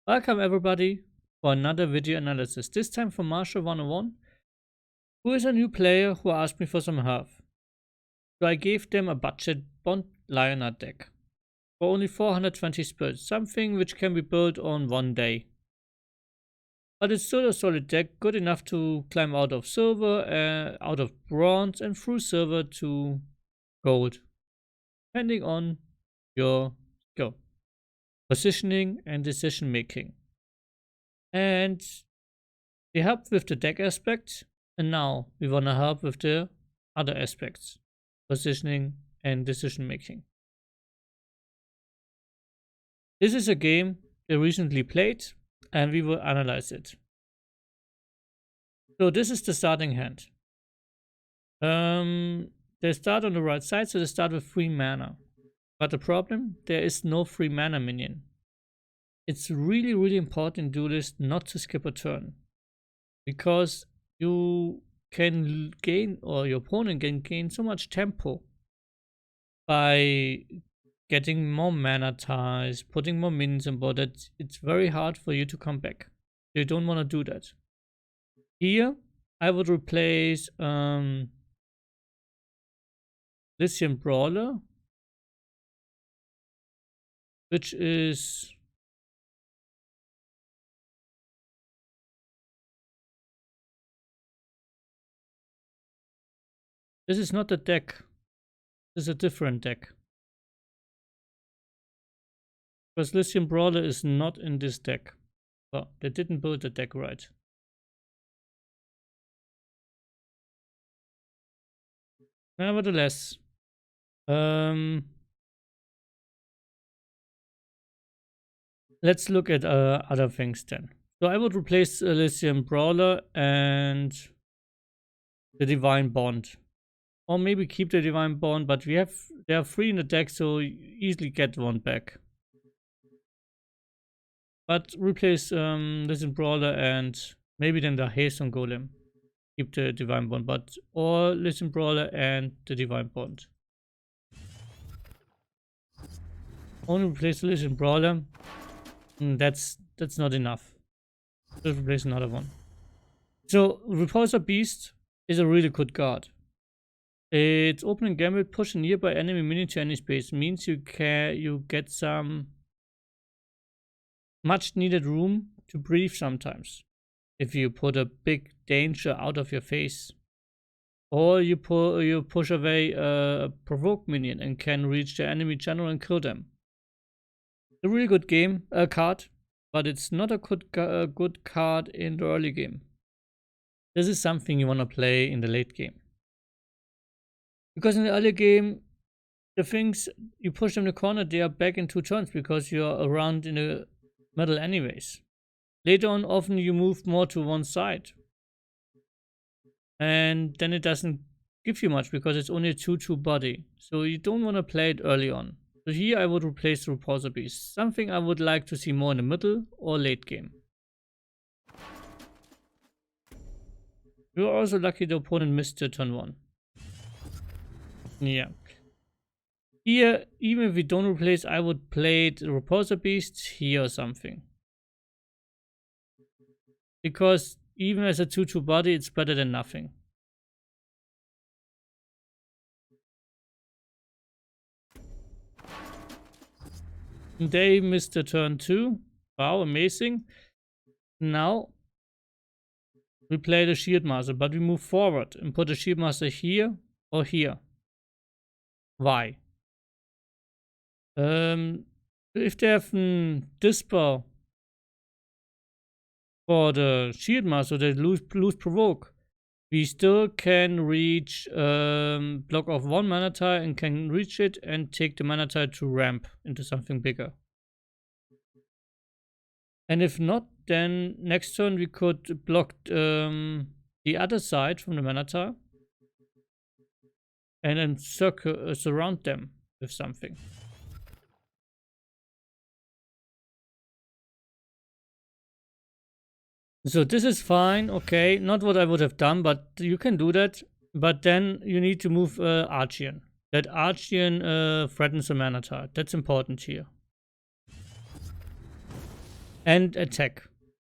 Welcome everybody for another video analysis, this time from Marshall 101, who is a new player who asked me for some help. So I gave them a budget Bond Lionheart deck for only 420 spirits, something which can be built on one day. But it's still a solid deck, good enough to climb out of silver, out of bronze, and through silver to gold, depending on your skill, positioning, and decision making. And they helped with the deck aspect, and now we want to help with the other aspects, positioning and decision making. This is a game they recently played, and we will analyze it. So this is the starting hand. They start on the right side, so they start with 3 mana. But the problem, there is no 3 mana minion. It's really important in Duelyst not to skip a turn, because you can gain, or your opponent can gain so much tempo by getting more mana ties, putting more minions on board, that it's very hard for you to come back. You don't want to do that. Here, I would replace Lithium Brawler, which is this is not a deck. This is a different deck. Because Lithium Brawler is not in this deck. Well, they didn't build the deck right. Nevertheless, let's look at other things then. So I would replace Lithium Brawler and the Divine Bond. Or maybe keep the Divine Bond, but there are 3 in the deck, so you easily get one back. But replace Lithium Brawler and maybe then the Hasten Golem. Keep the Divine Bond, or Lithium Brawler and the Divine Bond. Only replace the Lithium Brawler. That's not enough. Just replace another one. So Repulsor Beast is a really good card. Its opening gambit, push a nearby enemy minion to any space, means you get some much needed room to breathe sometimes. If you put a big danger out of your face, or you push away a provoke minion and can reach the enemy general and kill them. It's a really good card, but it's not a good card in the early game. This is something you want to play in the late game. Because in the early game, the things you push them in the corner, they are back in 2 turns because you're around in the middle anyways. Later on, often you move more to one side. And then it doesn't give you much because it's only a 2/2 body. So you don't want to play it early on. So here I would replace the Repulsor Beast. Something I would like to see more in the middle or late game. You're also lucky the opponent missed your turn 1. Yeah. Here, even if we don't replace, I would play the Repulsor Beast here or something. Because even as a 2/2 body, it's better than nothing. They missed the turn 2. Wow, amazing. Now, we play the Shield Master, but we move forward and put the Shield Master here or here. Why? If they have Dispel for the Shield Master, they lose Provoke. We still can reach block of 1 mana tile and can reach it and take the mana tile to ramp into something bigger. And if not, then next turn we could block the other side from the mana tile and then surround them with something. So this is fine, okay, not what I would have done, but you can do that. But then you need to move Archean. That Archean threatens the mana tile. That's important here. and attack.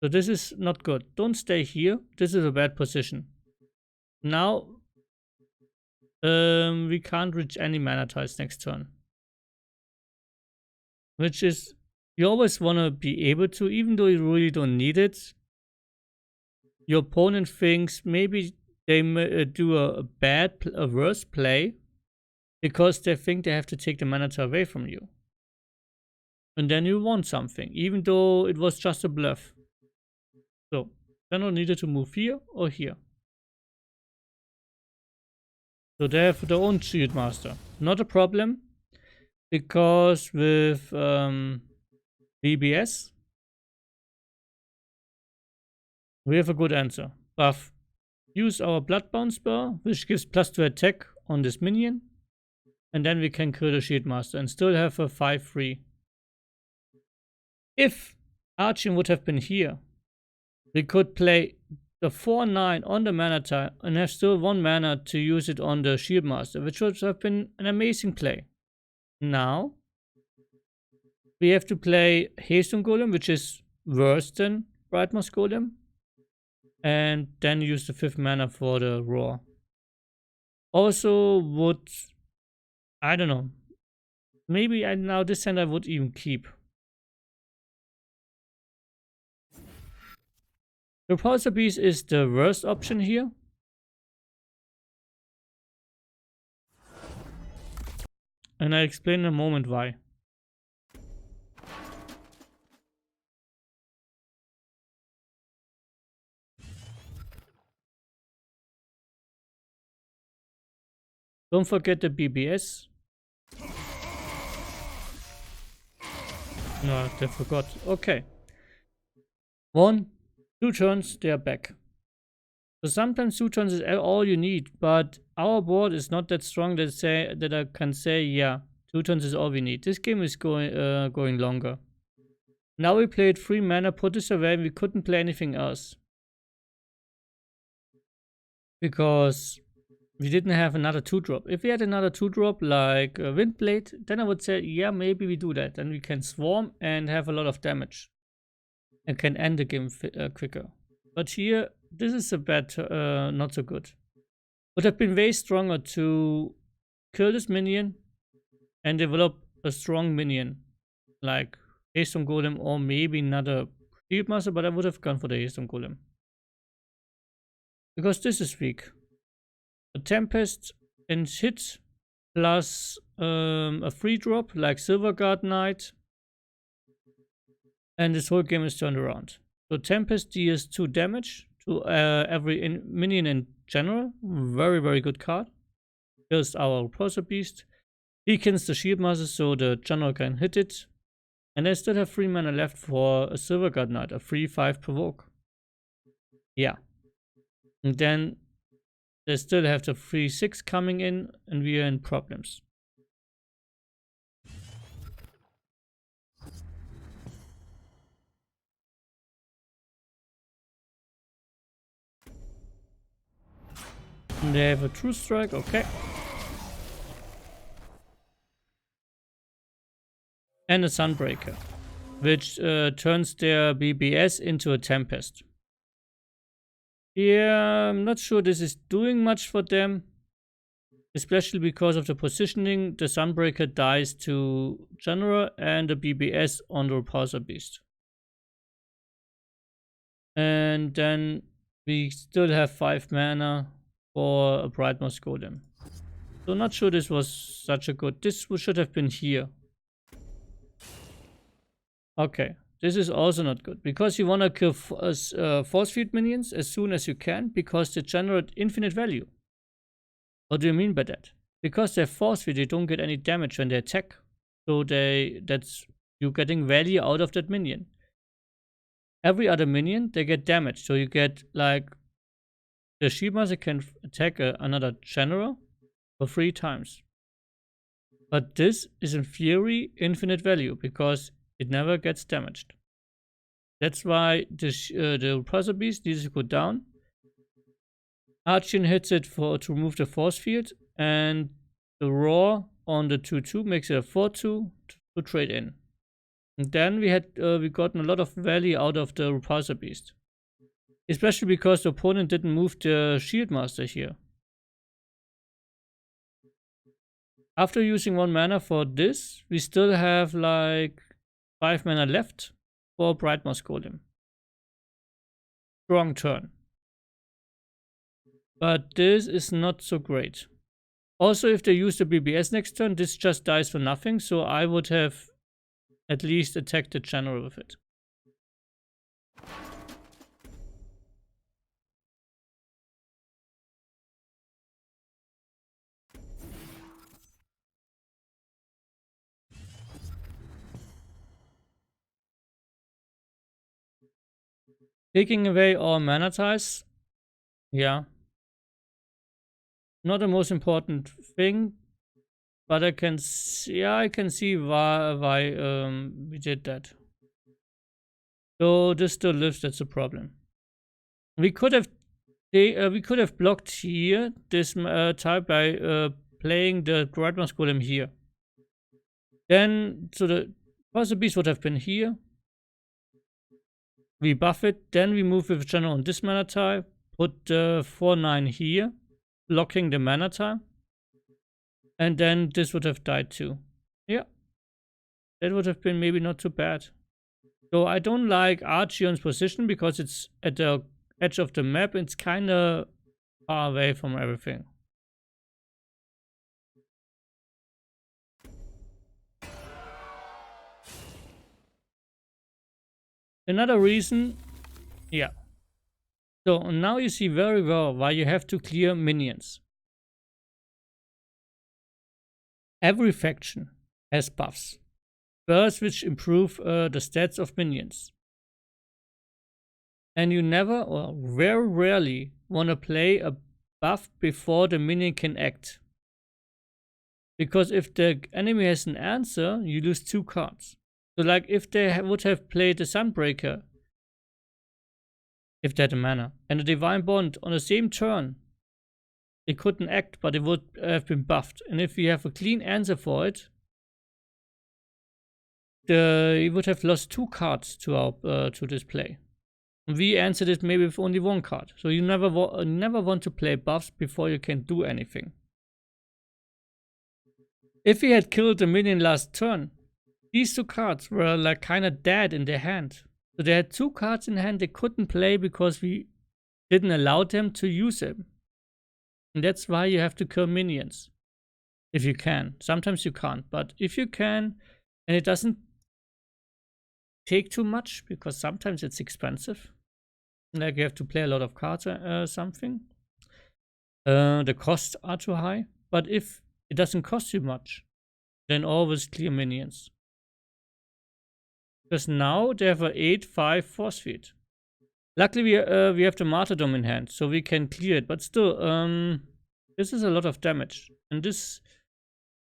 So this is not good. Don't stay here. This is a bad position. Now we can't reach any mana tiles next turn. Which is, you always want to be able to, even though you really don't need it. Your opponent thinks maybe they do a worse play because they think they have to take the mana tile away from you. And then you want something, even though it was just a bluff. So, General needed to move here or here. So they have their own Shield Master. Not a problem, because with BBS, we have a good answer. Buff. Use our Bloodbound spell, which gives +2 attack on this minion. And then we can kill the Shield Master and still have a 5-3. If Archon would have been here, we could play the 4-9 on the mana tile and have still 1 mana to use it on the Shield Master, which would have been an amazing play. Now, we have to play Haystone Golem, which is worse than Brightmoss Golem. And then use the 5th mana for the Roar. Also would, I don't know, maybe now this hand I would even keep. The Repulsor Beast is the worst option here. And I explain in a moment why. Don't forget the BBS. No, I forgot. Okay. 1, 2 turns, they are back. So sometimes 2 turns is all you need, but our board is not that strong that I can say, yeah, 2 turns is all we need. This game is going longer. Now we played 3 mana, put this away, and we couldn't play anything else. Because we didn't have another 2-drop. If we had another 2-drop like Windblade, then I would say, yeah, maybe we do that. Then we can swarm and have a lot of damage. And can end the game quicker. But here, this is a bad, not so good. Would have been way stronger to kill this minion and develop a strong minion. Like Haystone Golem or maybe another Shield Master, but I would have gone for the Haystone Golem. Because this is weak. A Tempest and hit plus a free drop like Silverguard Knight. And this whole game is turned around. So Tempest deals 2 damage to every minion in general. Very, very good card. Kills our Repulsor Beast. Weakens the Shield Master so the general can hit it. And I still have 3 mana left for a Silverguard Knight, a 3/5 provoke. Yeah. And then they still have the 3/6 coming in, and we are in problems. And they have a True Strike, okay. And a Sunbreaker, which turns their BBS into a Tempest. Yeah, I'm not sure this is doing much for them. Especially because of the positioning, the Sunbreaker dies to General and the BBS on the Repulsor Beast. And then we still have 5 mana for a Brightmoss Golem. So not sure this was such a good... This should have been here. Okay, this is also not good. Because you want to kill Force Field minions as soon as you can, because they generate infinite value. What do you mean by that? Because they're Force Field, they don't get any damage when they attack. So that's you getting value out of that minion. Every other minion, they get damage. So you get like... The Shield Master can attack another general for 3 times. But this is in theory infinite value because it never gets damaged. That's why the Repulsor Beast needs to go down. Archon hits it to remove the force field, and the Roar on the 2/2 makes it a 4/2 to trade in. And then we gotten a lot of value out of the Repulsor Beast. Especially because the opponent didn't move the Shield Master here. After using 1 mana for this, we still have like 5 mana left for Brightmoss Golem. Strong turn. But this is not so great. Also, if they use the BBS next turn, this just dies for nothing, so I would have at least attacked the general with it. Taking away all mana ties, yeah. Not the most important thing, but I can see why we did that. So this still lives. That's a problem. We could have blocked here this type by playing the Brightmoss Golem here. Then so the Repulsor Beast would have been here. We buff it, then we move with General on this mana type, put 4/9 here, blocking the mana type, and then this would have died too. Yeah, that would have been maybe not too bad. So I don't like Archeon's position because it's at the edge of the map. It's kind of far away from everything. Another reason, yeah. So now you see very well why you have to clear minions. Every faction has buffs. Bursts which improve the stats of minions. And you never or very rarely want to play a buff before the minion can act. Because if the enemy has an answer, you lose 2 cards. So like if they would have played the Sunbreaker, if they had a mana, and the Divine Bond on the same turn, they couldn't act, but it would have been buffed. And if we have a clean answer for it, we would have lost 2 cards to our to this play. We answered it maybe with only 1 card. So you never want to play buffs before you can do anything. If we had killed the minion last turn, these 2 cards were like kind of dead in their hand. So they had 2 cards in hand they couldn't play because we didn't allow them to use them. And that's why you have to kill minions. If you can. Sometimes you can't. But if you can, and it doesn't take too much, because sometimes it's expensive. Like you have to play a lot of cards or something. The costs are too high. But if it doesn't cost you much, then always clear minions. Because now they have an 8/5 force field. Luckily we have the Martyrdom in hand, so we can clear it. But still, this is a lot of damage. And this...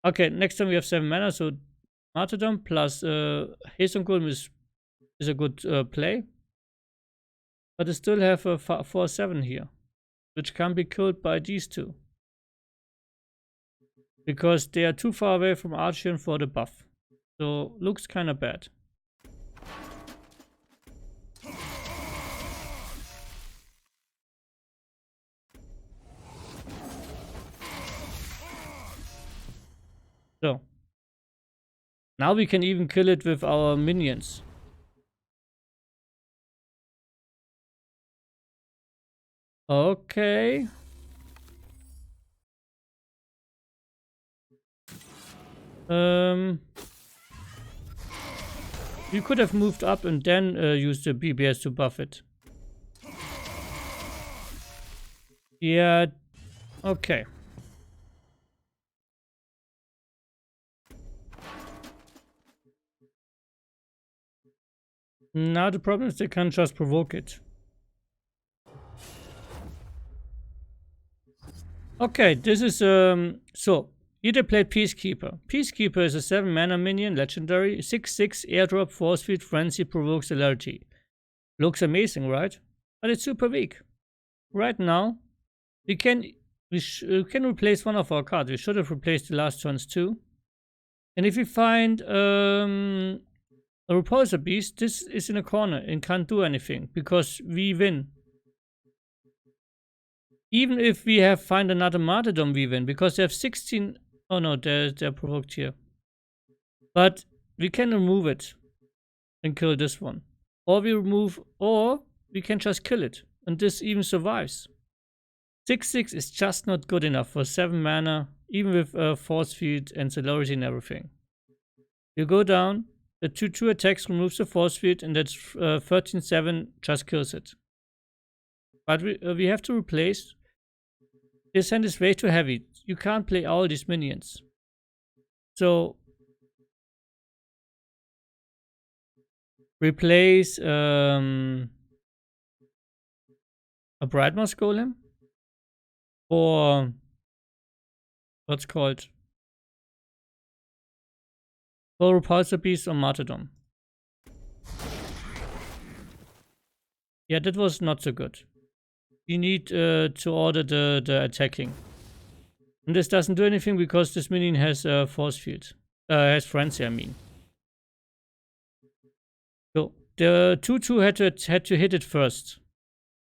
Okay, next time we have 7 mana, so Martyrdom plus Hasten Golem is a good play. But I still have a 4/7 here, which can be killed by these 2. Because they are too far away from Archeon for the buff. So, looks kind of bad. So, now we can even kill it with our minions. Okay. You could have moved up and then used the BBS to buff it. Yeah, okay. Now the problem is they can't just provoke it. Okay, this is so here they played Peacekeeper. Peacekeeper is a 7 mana minion, legendary, 6/6 airdrop, force field, frenzy, provokes celerity. Looks amazing, right? But it's super weak. Right now, we can replace one of our cards. We should have replaced the last turns too. And if we find A repulsor beast, this is in a corner and can't do anything because we win. Even if we have find another martyrdom, we win because they have 16. Oh no, they're provoked here. But we can remove it and kill this one. Or we can just kill it. And this even survives. 6/6 is just not good enough for 7 mana, even with force field and celerity and everything. You go down, the 2/2 attacks removes the force field, and that's 13/7 just kills it. But we have to replace. This hand is way too heavy. You can't play all these minions. So replace a Brightmoss Golem or what's called or Repulsor Beast or Martyrdom. Yeah, that was not so good. You need to order the attacking. And this doesn't do anything because this minion has force field. Has frenzy, I mean. So the 2/2 had to hit it first.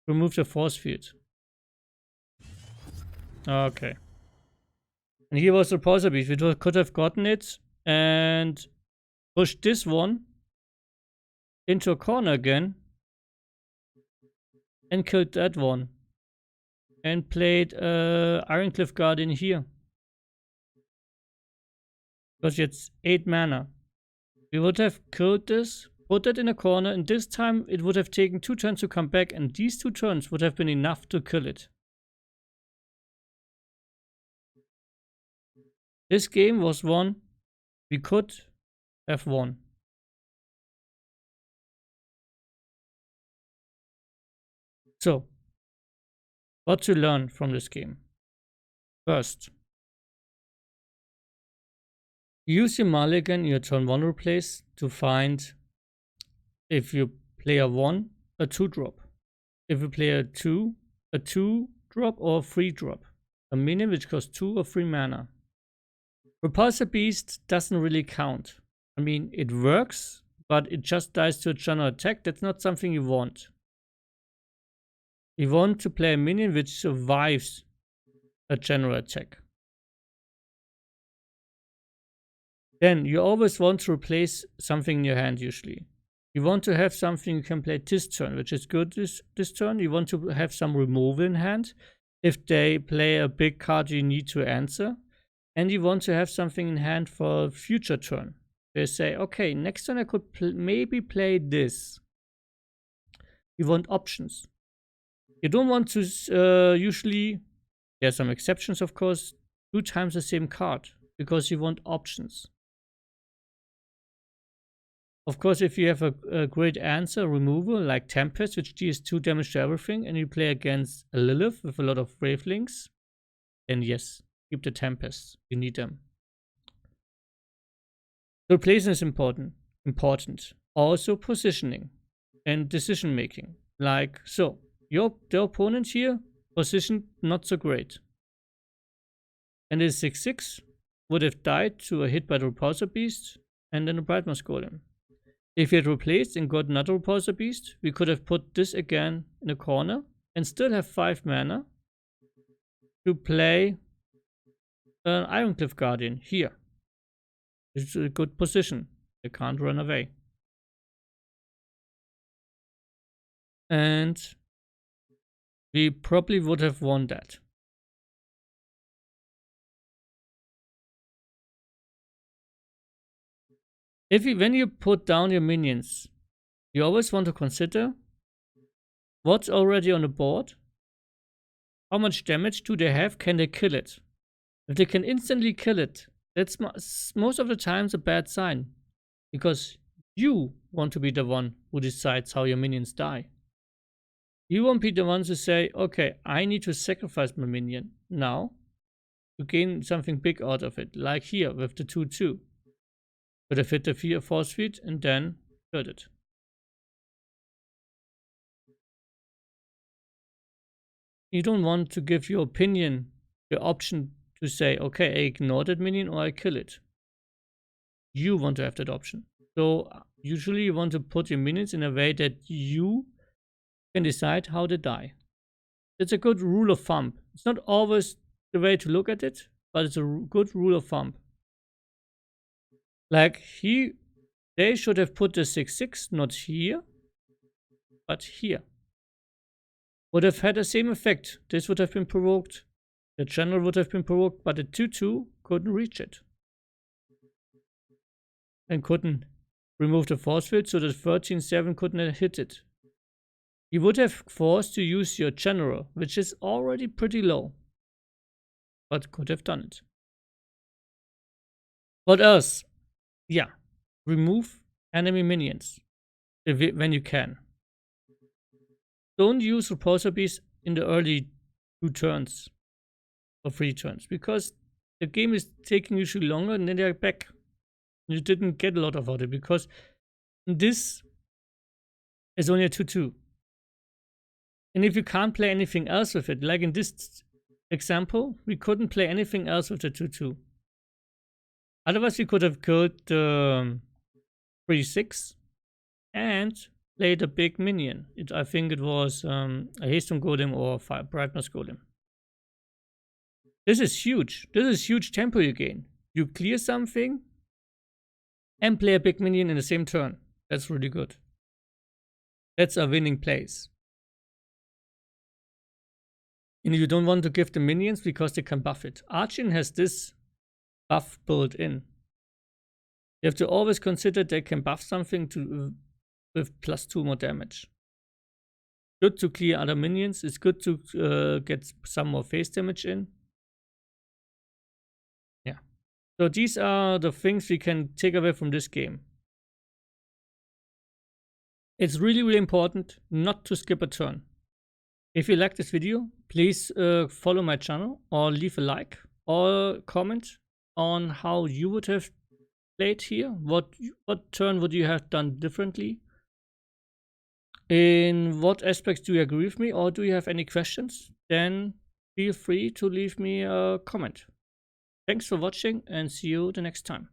Remove the force field. Okay. And here was the Repulsor Beast. We could have gotten it and pushed this one into a corner again and killed that one and played Ironcliff Guardian here because it's 8 mana. We would have killed this, put that in a corner, and this time it would have taken 2 turns to come back, and these 2 turns would have been enough to kill it. This game was one we could have won. So, what to learn from this game? First, use your mulligan in your turn 1 replace to find if you play a 1, a 2 drop. If you play a 2 drop or a 3 drop. A minion which costs 2 or 3 mana. Repulsor Beast doesn't really count. I mean, it works, but it just dies to a general attack. That's not something you want. You want to play a minion which survives a general attack. Then you always want to replace something in your hand usually. You want to have something you can play this turn, which is good this turn. You want to have some removal in hand if they play a big card you need to answer. And you want to have something in hand for a future turn. They say, okay, next turn I could maybe play this. You want options. You don't want to usually, there are some exceptions of course, 2 times the same card. Because you want options. Of course, if you have a great answer removal like Tempest, which deals 2 damage to everything, and you play against a Lilith with a lot of Gravelings, then yes, keep the Tempests. You need them. So placing is important. Also positioning and decision making. Like so, the opponent here positioned not so great. And this 6/6 would have died to a hit by the Repulsor Beast and then a Brightmoss Golem. If we had replaced and got another Repulsor Beast, we could have put this again in a corner and still have 5 mana to play an Ironcliff Guardian here. It's a good position. They can't run away. And we probably would have won that. When you put down your minions, you always want to consider what's already on the board, how much damage do they have, can they kill it? If they can instantly kill it, that's most of the times a bad sign, because you want to be the one who decides how your minions die. You won't be the ones who say, okay, I need to sacrifice my minion now to gain something big out of it, like here with the 2/2. Could have hit the force field and then killed it. You don't want to give your opinion the option to say, okay, I ignore that minion or I kill it. You want to have that option. So Usually you want to put your minions in a way that you can decide how they die. It's a good rule of thumb. It's not always the way to look at it, but it's a good rule of thumb. Like they should have put the 6/6 not here, but here. Would have had the same effect. This would have been provoked. The general would have been provoked, but the 2/2 couldn't reach it. And couldn't remove the force field, so the 13/7 couldn't hit it. You would have forced to use your general, which is already pretty low, but could have done it. What else? Yeah, remove enemy minions when you can. Don't use repulsor beasts in the early 2 turns or 3 turns, because the game is taking usually longer and then they're back. You didn't get a lot of it because this is only a 2/2. And if you can't play anything else with it, like in this example, we couldn't play anything else with the 2/2. Otherwise, we could have killed the 3/6 and played a big minion. I think it was a Hasten Golem or Brightness Golem. This is huge. This is huge tempo you gain. You clear something and play a big minion in the same turn. That's really good. That's a winning place. And you don't want to give the minions because they can buff it. Archon has this buff built in. You have to always consider they can buff something with +2 more damage. Good to clear other minions. It's good to get some more face damage in. Yeah. So these are the things we can take away from this game. It's really, really important not to skip a turn. If you like this video, please follow my channel or leave a like or comment on how you would have played here. What turn would you have done differently? In what aspects do you agree with me, or do you have any questions? Then feel free to leave me a comment. Thanks for watching and see you the next time.